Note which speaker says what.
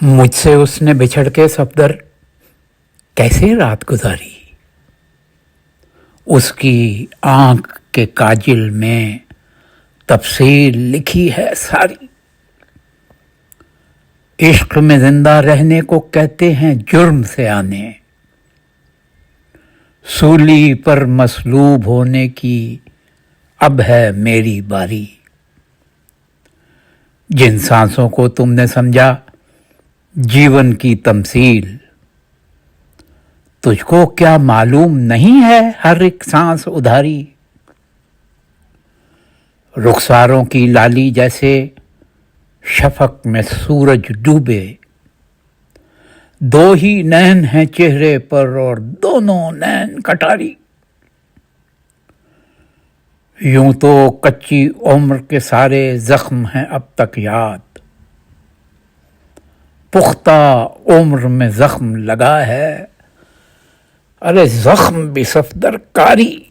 Speaker 1: मुझसे उसने बिछड़ के सफदर कैसे रात गुजारी। उसकी आंख के काजिल में तफसील लिखी है सारी। इश्क में जिंदा रहने को कहते हैं जुर्म से आने, सूली पर मसलूब होने की अब है मेरी बारी। जिन सांसों को तुमने समझा जीवन की तमसील, तुझको क्या मालूम नहीं है हर एक सांस उधारी। रुखसारों की लाली जैसे शफक में सूरज डूबे, दो ही नैन हैं चेहरे पर और दोनों नैन कटारी। यूं तो कच्ची उम्र के सारे जख्म हैं अब तक याद, पुख्ता उम्र में जख्म लगा है, अरे जख्म भी सफदर कारी।